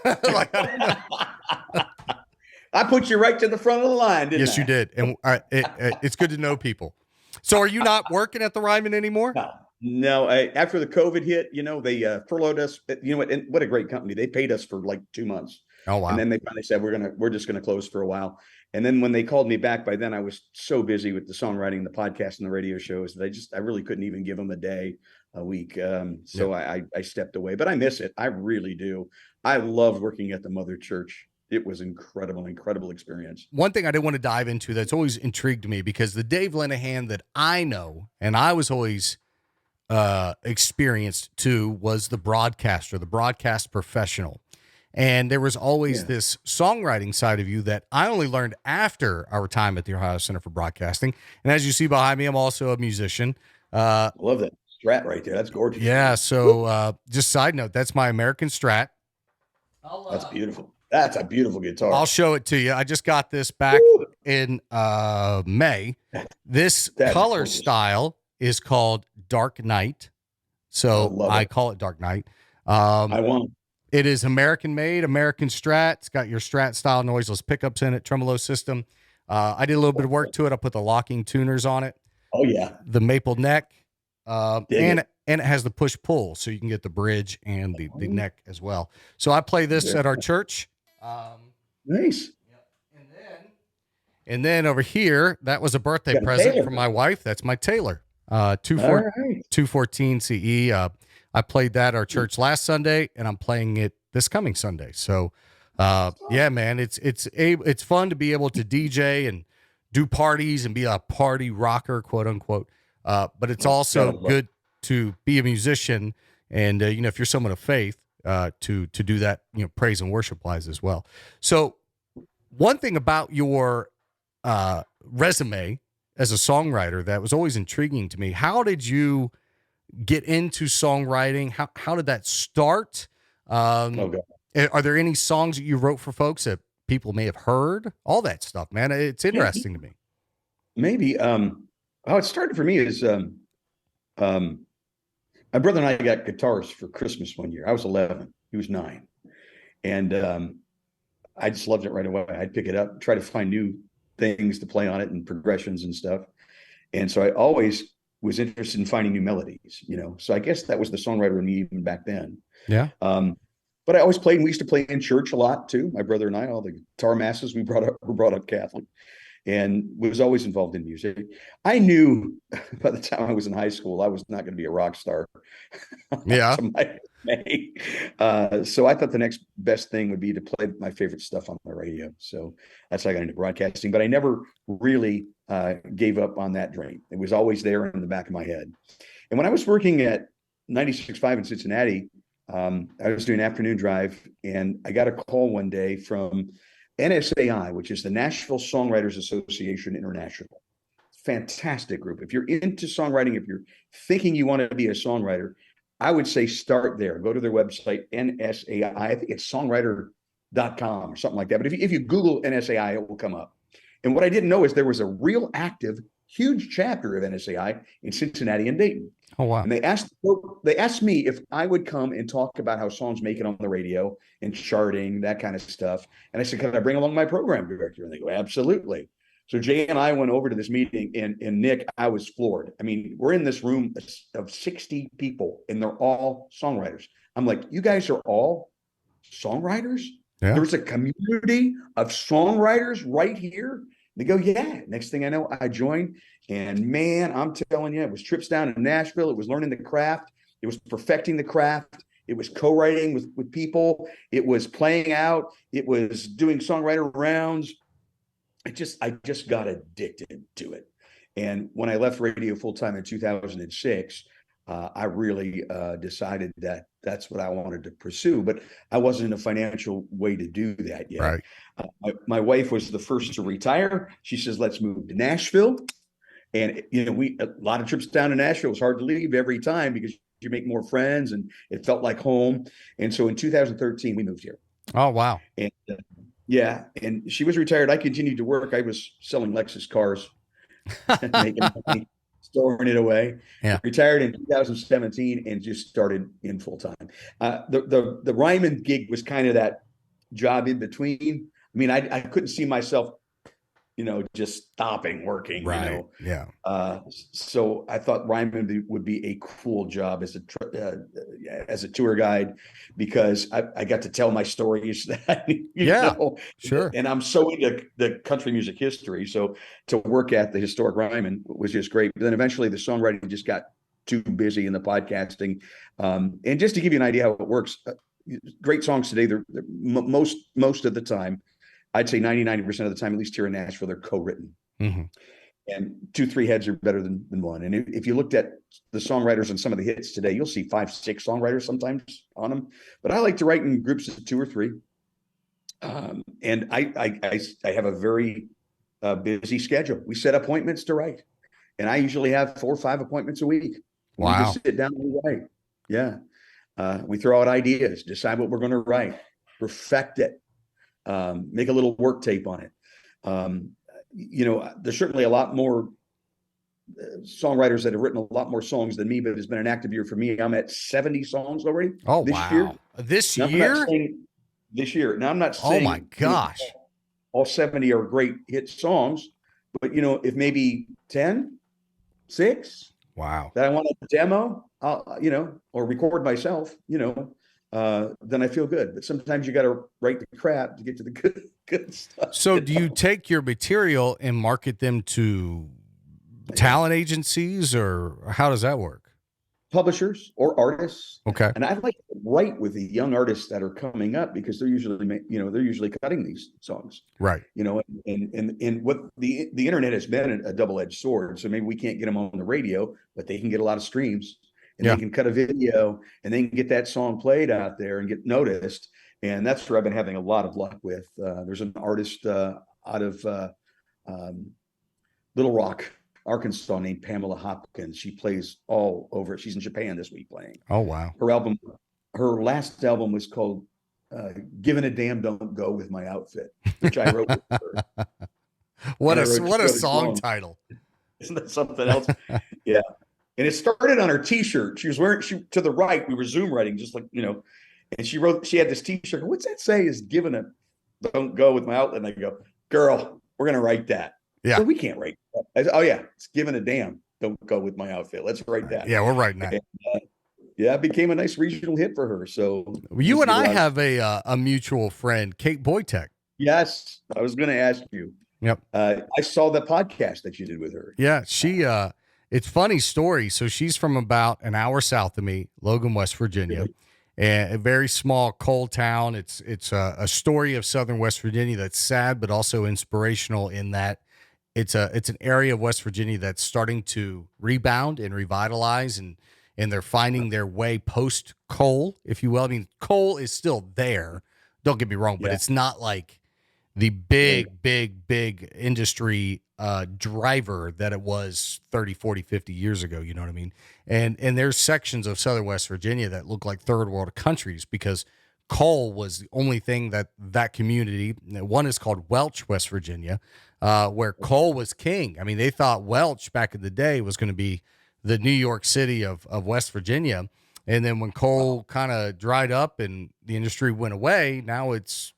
Like, I put you right to the front of the line, didn't I? Yes, you did. And it's good to know people. So are you not working at the Ryman anymore? No. After the COVID hit, they furloughed us. You know what? And what a great company. They paid us for like 2 months. Oh, wow. And then they finally said, we're just going to close for a while. And then when they called me back, by then I was so busy with the songwriting, the podcast, and the radio shows that I really couldn't even give them a day a week. So I stepped away, but I miss it. I really do. I loved working at the Mother Church. It was incredible experience. One thing I didn't want to dive into that's always intrigued me, because the Dave Lenahan that I know and I was always experienced to was the broadcaster, the broadcast professional. And there was always this songwriting side of you that I only learned after our time at the Ohio Center for Broadcasting. And as you see behind me, I'm also a musician. Love that Strat right there. That's gorgeous. Yeah. So just side note, that's my American Strat. That's beautiful. That's a beautiful guitar. I'll show it to you. I just got this back in May. This color style is called Dark Night. So I call it Dark Night. I won't. It is American made, American Strat. It's got your Strat style noiseless pickups in it, tremolo system. I did a little bit of work to it. I put the locking tuners on it. Oh yeah. The maple neck. And it has the push pull, so you can get the bridge and the neck as well. So I play this at our church. Nice. And then over here, that was a birthday present from my wife. That's my Taylor. 214 CE. I played that at our church last Sunday, and I'm playing it this coming Sunday. So, yeah, man, it's fun to be able to DJ and do parties and be a party rocker, quote unquote. But it's also good to be a musician, and if you're someone of faith, to do that, praise and worship wise as well. So, one thing about your resume as a songwriter that was always intriguing to me: how did you get into songwriting? How did that start? Are there any songs that you wrote for folks that people may have heard? All that stuff, man. It's interesting to me. Maybe. How it started for me is my brother and I got guitars for Christmas one year. I was 11. He was 9. And I just loved it right away. I'd pick it up, try to find new things to play on it and progressions and stuff. And so I always was interested in finding new melodies, so I guess that was the songwriter in me even back then. Yeah. But I always played, and we used to play in church a lot too. My brother and I, all the guitar masses were brought up Catholic, and was always involved in music. I knew by the time I was in high school, I was not going to be a rock star. Yeah. So I thought the next best thing would be to play my favorite stuff on the radio. So that's how I got into broadcasting, but I never really gave up on that dream. It was always there in the back of my head. And when I was working at 96.5 in Cincinnati, I was doing an afternoon drive, and I got a call one day from NSAI, which is the Nashville Songwriters Association International. fantastic group. If you're into songwriting, if you're thinking you want to be a songwriter, I would say start there. Go to their website, NSAI. I think it's songwriter.com or something like that. But if you Google NSAI, it will come up. And what I didn't know is there was a real active, huge chapter of NSAI in Cincinnati and Dayton. Oh, wow. And they asked me if I would come and talk about how songs make it on the radio and charting, that kind of stuff. And I said, can I bring along my program director? And they go, absolutely. So Jay and I went over to this meeting, and Nick, I was floored. I mean, we're in this room of 60 people, and they're all songwriters. I'm like, you guys are all songwriters? Yeah. There's a community of songwriters right here. They go, yeah. Next thing I know, I joined, and man, I'm telling you, it was trips down to Nashville. It was learning the craft. It was perfecting the craft. It was co-writing with people. It was playing out. It was doing songwriter rounds. I just got addicted to it. And when I left radio full time in 2006, I really decided that that's what I wanted to pursue, but I wasn't in a financial way to do that yet. Right. My wife was the first to retire. She says, let's move to Nashville. And, a lot of trips down to Nashville. It was hard to leave every time because you make more friends and it felt like home. And so in 2013, we moved here. Oh, wow. And yeah. And she was retired. I continued to work. I was selling Lexus cars, making money, storing it away. Yeah. Retired in 2017 and just started in full time. The Ryman gig was kind of that job in between. I mean, I couldn't see myself, just stopping working, Right. Yeah. So I thought Ryman would be a cool job as a tour guide, because I got to tell my stories that, sure. And I'm so into the country music history. So to work at the historic Ryman was just great. But then eventually the songwriting just got too busy in the podcasting. And just to give you an idea how it works, great songs today, they're most of the time, I'd say 90% of the time, at least here in Nashville, they're co-written. Mm-hmm. And 2-3 heads are better than one. And if you looked at the songwriters and some of the hits today, you'll see 5-6 songwriters sometimes on them. But I like to write in groups of 2 or 3. And I have a very busy schedule. We set appointments to write. And I usually have 4 or 5 appointments a week. Wow. We just sit down and write. Yeah. We throw out ideas, decide what we're going to write, perfect it. Make a little work tape on it. There's certainly a lot more songwriters that have written a lot more songs than me, but it's been an active year for me. I'm at 70 songs already. Oh, this wow. year. This now, year? This year. Now, I'm not saying. Oh, my gosh. All 70 are great hit songs, but, if maybe 10, 6 wow, that I want to demo, or record myself, then I feel good. But sometimes you got to write the crap to get to the good stuff. So do you take your material and market them to talent agencies, or how does that work? Publishers or artists. Okay. And I like to write with the young artists that are coming up, because they're usually cutting these songs. Right. And what the internet has been a double-edged sword. So maybe we can't get them on the radio, but they can get a lot of streams. And they can cut a video, and they can get that song played out there and get noticed. And that's where I've been having a lot of luck with. There's an artist out of Little Rock, Arkansas, named Pamela Hopkins. She plays all over. She's in Japan this week playing. Oh, wow. Her last album was called Giving a Damn Don't Go With My Outfit, which I wrote with her. What a song title. Isn't that something else? Yeah. And it started on her T-shirt. She was wearing, to the right, we were Zoom writing, just like, and she had this T-shirt. What's that say? Is giving a don't go with my outlet. And I go, girl, we're going to write that. Yeah. So we can't write that. I said, oh yeah. It's giving a damn. Don't go with my outfit. Let's write that. Yeah. We're writing that. And, it became a nice regional hit for her. So you and I have a mutual friend, Kate Boytek. Yes. I was going to ask you. Yep. I saw the podcast that you did with her. Yeah. It's funny story. So she's from about an hour south of me, Logan, West Virginia, and a very small coal town. It's a story of Southern West Virginia that's sad, but also inspirational in that it's an area of West Virginia that's starting to rebound and revitalize, and they're finding their way post coal, if you will. I mean, coal is still there. Don't get me wrong, but it's not like the big industry driver that it was 30, 40, 50 years ago. You know what I mean? And there's sections of Southern West Virginia that look like third world countries because coal was the only thing that community, one is called Welch, West Virginia, where coal was king. I mean, they thought Welch back in the day was going to be the New York City of West Virginia. And then when coal kind of dried up and the industry went away, now it's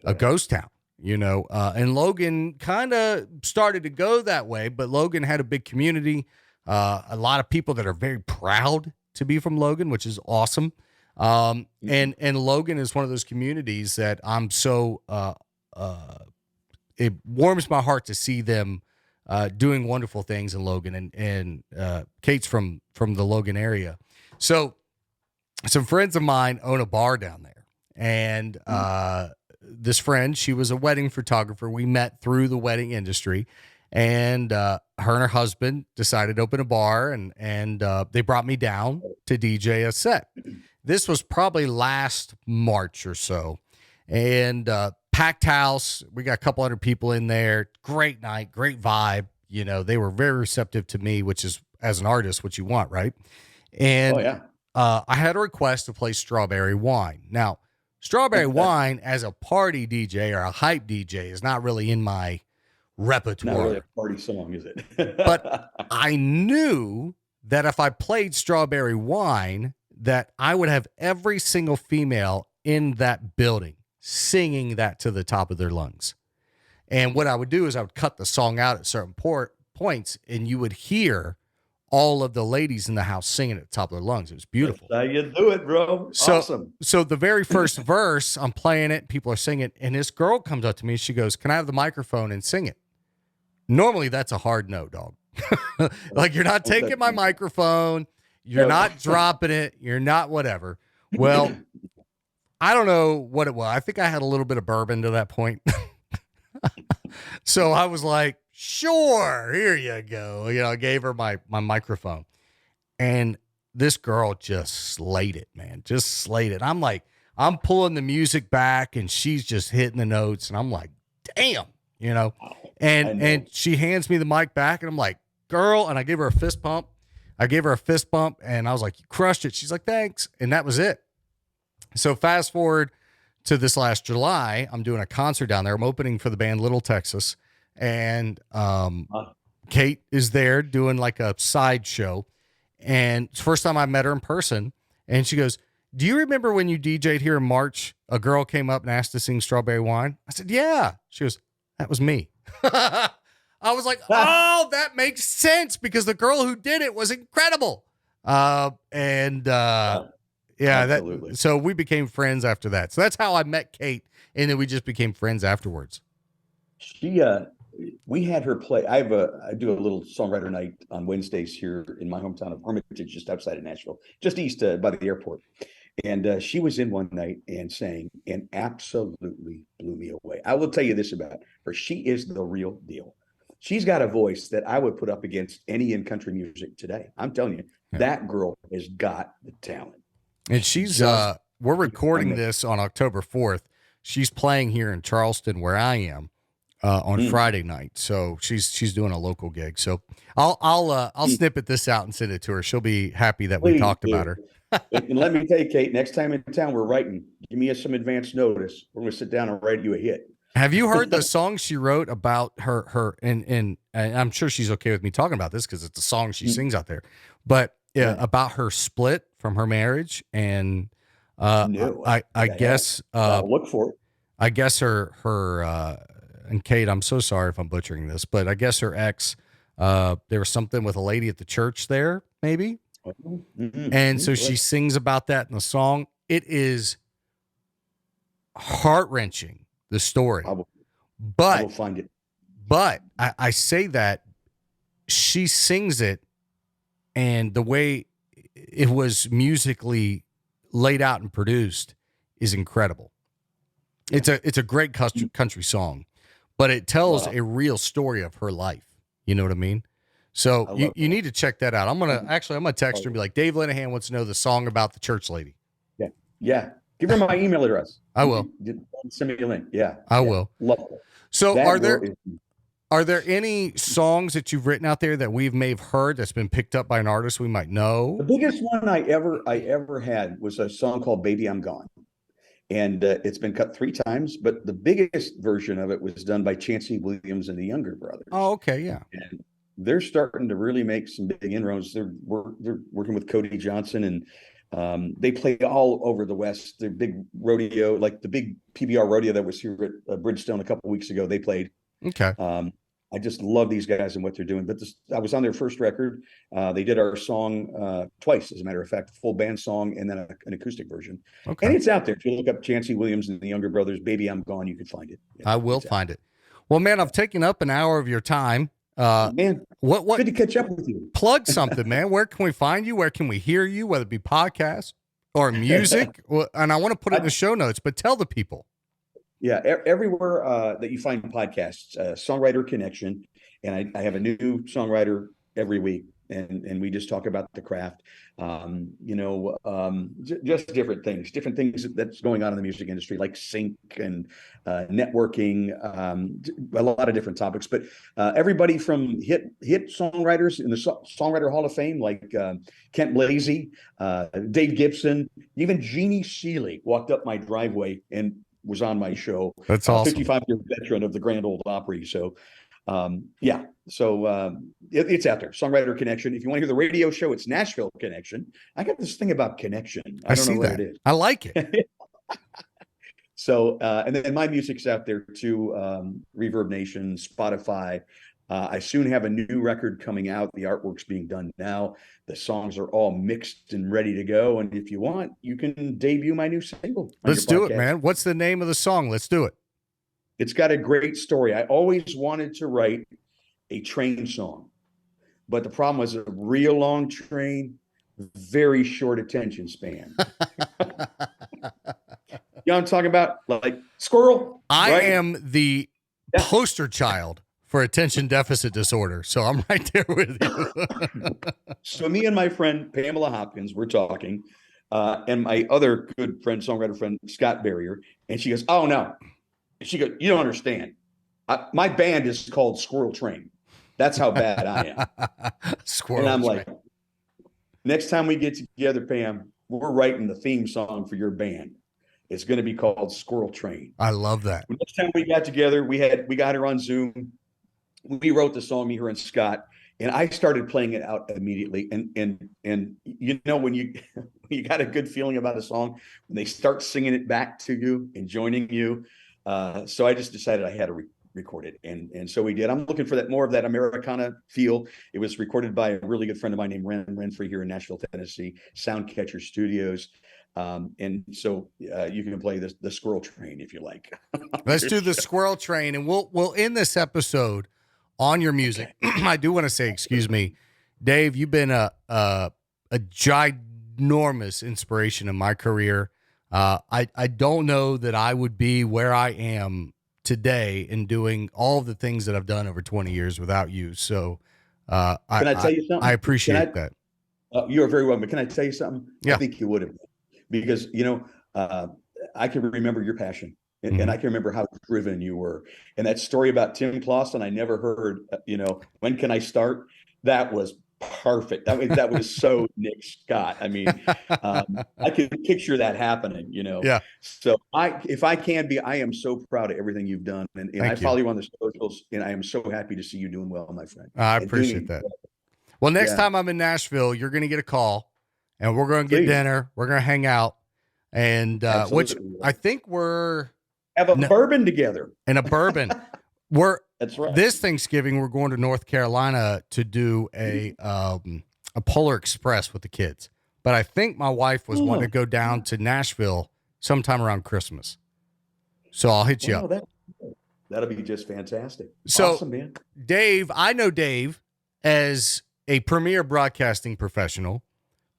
a ghost town, and Logan kind of started to go that way, but Logan had a big community, a lot of people that are very proud to be from Logan, which is awesome. And Logan is one of those communities that I'm so, it warms my heart to see them, doing wonderful things in Logan, and Kate's from the Logan area. So some friends of mine own a bar down there, and, this friend, she was a wedding photographer. We met through the wedding industry, and her and her husband decided to open a bar, and they brought me down to DJ a set. This was probably last March or so, and packed house. We got a couple hundred people in there. Great night, great vibe. They were very receptive to me, which is, as an artist, what you want, right? And I had a request to play Strawberry Wine. Now, Strawberry Wine as a party DJ or a hype DJ is not really in my repertoire. Not really a party song, is it? But I knew that if I played Strawberry Wine, that I would have every single female in that building singing that to the top of their lungs. And what I would do is I would cut the song out at certain points, and you would hear all of the ladies in the house singing at the top of their lungs. It was beautiful. That's how you do it, bro. Awesome. So the very first verse, I'm playing it, people are singing, and this girl comes up to me. She goes, "Can I have the microphone and sing it?" Normally, that's a hard no, dog. Like, you're not taking my microphone. You're not dropping it. You're not whatever. Well, I don't know what it was. I think I had a little bit of bourbon to that point. So I was like, sure, here you go. I gave her my microphone, and this girl just slayed it, man. Just slayed it. I'm like, I'm pulling the music back, and she's just hitting the notes, and I'm like, damn, and she hands me the mic back, and I'm like, girl, and I gave her a fist pump. And I was like, you crushed it. She's like, thanks. And that was it. So fast forward to this last July, I'm doing a concert down there. I'm opening for the band Little Texas. And Kate is there doing like a side show. And it's the first time I met her in person. And she goes, "Do you remember when you DJ'd here in March, a girl came up and asked to sing Strawberry Wine?" I said, "Yeah." She goes, "That was me." I was like, oh, that makes sense because the girl who did it was incredible. So we became friends after that. So that's how I met Kate. And then we just became friends afterwards. We had her play. I do a little songwriter night on Wednesdays here in my hometown of Hermitage, just outside of Nashville, just east by the airport. And she was in one night and sang and absolutely blew me away. I will tell you this about her. She is the real deal. She's got a voice that I would put up against any in country music today. I'm telling you, that girl has got the talent. And she's, we're recording this on October 4th. She's playing here in Charleston where I am on Friday night. So she's doing a local gig. So I'll snippet this out and send it to her. She'll be happy that we talked about her. And let me tell you, Kate, next time in town, we're writing. Give me some advance notice. We're going to sit down and write you a hit. Have you heard the song she wrote about her and I'm sure she's okay with me talking about this because it's a song she sings out there, but about her split from her marriage. And I guess look for it. I guess her and Kate, I'm so sorry if I'm butchering this, but I guess her ex, there was something with a lady at the church there, maybe. And so she sings about that in the song. It is heart-wrenching, the story. I will find it. But I say that she sings it, and the way it was musically laid out and produced is incredible. It's a great country song, but it tells a real story of her life. You know what I mean? So you need to check that out. I'm gonna text her and be like, Dave Lenahan wants to know the song about the church lady. Yeah. Give her my email address. I will. Send me a link. Yeah. I will. Love it. So That are there any songs that you've written out there that we may have heard that's been picked up by an artist we might know? The biggest one I ever had was a song called Baby I'm Gone. And it's been cut 3 times, but the biggest version of it was done by Chancey Williams and the Younger Brothers. Oh, okay, yeah. And they're starting to really make some big inroads. They're working with Cody Johnson, and they play all over the West. They're big rodeo, like the big PBR rodeo that was here at Bridgestone a couple of weeks ago. They played. Okay. I just love these guys and what they're doing. But I was on their first record. They did our song twice, as a matter of fact, a full band song and then an acoustic version. Okay. And it's out there. If you look up Chancey Williams and the Younger Brothers, Baby I'm Gone, you can find it. Yeah, I will find it. Well, man, I've taken up an hour of your time. Man, what good to catch up with you. Plug something, man. Where can we find you? Where can we hear you? Whether it be podcasts or music. And I want to put it in the show notes, but tell the people. Yeah, everywhere that you find podcasts, Songwriter Connection, and I have a new songwriter every week, and we just talk about the craft, just different things that's going on in the music industry, like sync and networking, a lot of different topics. But everybody from hit songwriters in the Songwriter Hall of Fame, like Kent Blasey, Dave Gibson, even Jeannie Seeley walked up my driveway and was on my show. That's awesome. 55-year veteran of the Grand Ole Opry. So, it's out there. Songwriter Connection. If you want to hear the radio show, it's Nashville Connection. I got this thing about connection. I don't know what it is. I like it. So, and then my music's out there too. Reverb Nation, Spotify. I soon have a new record coming out. The artwork's being done now. The songs are all mixed and ready to go. And if you want, you can debut my new single. Let's do it, man. What's the name of the song? Let's do it. It's got a great story. I always wanted to write a train song, but the problem was a real long train, very short attention span. You know what I'm talking about? Like Squirrel. I am the poster child for attention deficit disorder. So I'm right there with you. So me and my friend, Pamela Hopkins, we're talking, and my other good friend, songwriter friend, Scott Barrier. And she goes, "Oh no." She goes, "You don't understand. My band is called Squirrel Train. That's how bad I am." Squirrel And I'm Train. like, next time we get together, Pam, we're writing the theme song for your band. It's going to be called Squirrel Train. I love that. Next time we got together, we got her on Zoom. We wrote the song, me, her, and Scott, and I started playing it out immediately. And you know, when you got a good feeling about a song, when they start singing it back to you and joining you. So I just decided I had to record it, and so we did. I'm looking for more of that Americana feel. It was recorded by a really good friend of mine named Ren Renfrey here in Nashville, Tennessee, Soundcatcher Studios. And so you can play the Squirrel Train if you like. Let's do the Squirrel Train, and we'll end this episode on your music. Okay. I do want to say, excuse me, Dave, you've been a ginormous inspiration in my career. I don't know that I would be where I am today in doing all of the things that I've done over 20 years without you. So can I tell you something? I appreciate that. You're very welcome. But can I tell you something? Yeah. I think you would have, because I can remember your passion, and I can remember how driven you were. And that story about Tim Clausen, I never heard. When can I start? That was perfect. That was so Nick Scott. I mean, I can picture that happening. Yeah. So if I can be, I am so proud of everything you've done, and I follow you on the socials, and I am so happy to see you doing well, my friend. I appreciate that. Well, next time I'm in Nashville, you're going to get a call, and we're going to get dinner. We're going to hang out, and which I think we're have a bourbon together. And a bourbon. That's right. This Thanksgiving, we're going to North Carolina to do a Polar Express with the kids. But I think my wife was wanting to go down to Nashville sometime around Christmas. So I'll hit you up. That'll be just fantastic. So, awesome, man. Dave, I know Dave as a premier broadcasting professional,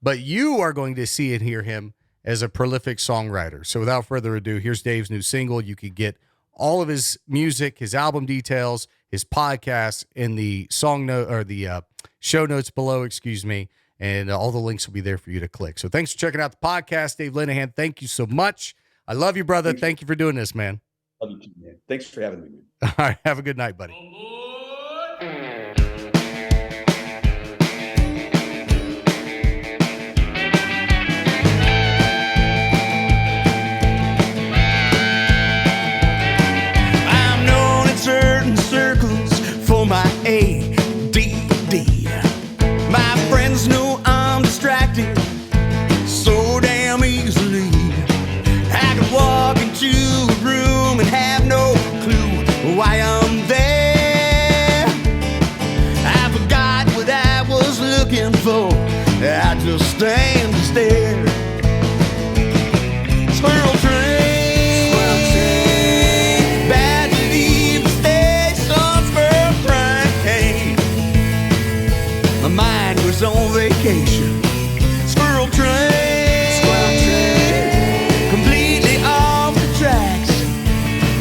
but you are going to see and hear him as a prolific songwriter. So without further ado, here's Dave's new single. You can get all of his music, his album details, his podcast in the song note or the show notes below, excuse me. and all the links will be there for you to click. So thanks for checking out the podcast, Dave Lenahan. Thank you so much. I love you, brother. Thank you for doing this, man. Love you too, man. Thanks for having me, man. All right. Have a good night, buddy. I'm known in certain circles for my ADD. My friends know I'm distracted so damn easily. I could walk into a room and have no clue why I'm there. I forgot what I was looking for. I just stand and stare. Squirrel train, bad to leave the station. Squirrel train, my mind was on vacation. Squirrel train, completely off the tracks.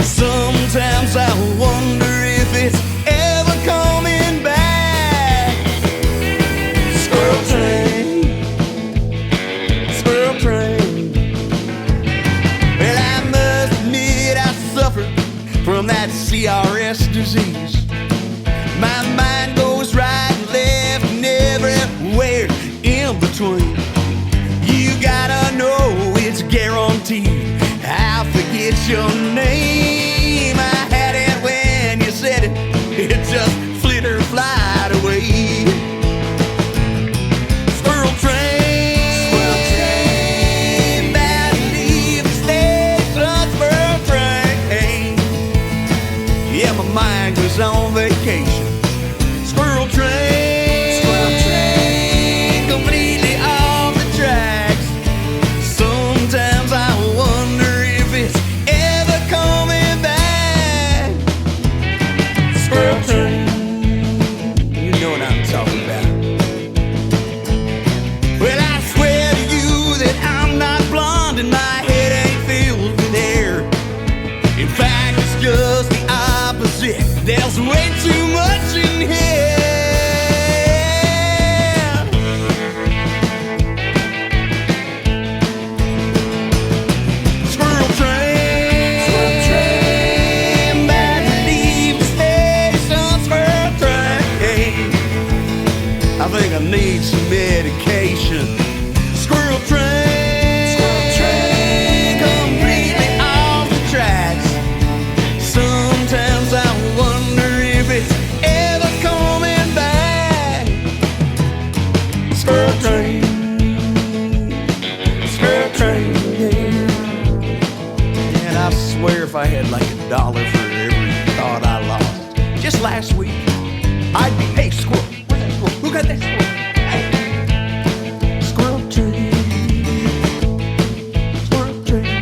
Sometimes I wonder if it's ever coming back. Squirrel train, squirrel train. Well, I must admit I suffer from that CRS disease. My mind goes right and left and everywhere in between. You gotta know it's guaranteed I'll forget your name. I had it when you said it, it just flitter flied away. Squirrel train, bad to leave the station. Squirrel train, yeah, my mind was on vacation. Squirrel train, completely off the tracks. Sometimes I wonder if it's ever coming back. Squirrel train, you know what I'm talking about. Well, I swear to you that I'm not blonde and my head ain't filled with hair. In fact, it's just the opposite. There's way too much in here. Squirrel train, bad to leave the station. Squirrel train, I think I need some medication. Squirrel train, completely off the tracks. Sometimes I wonder if it's ever coming back. Squirrel train, yeah. And I swear if I had like $1 for every thought I lost just last week, I'd be, hey, squirrel, where's that squirrel? Who got that squirrel? Hey, squirrel train, squirrel train, squirrel train.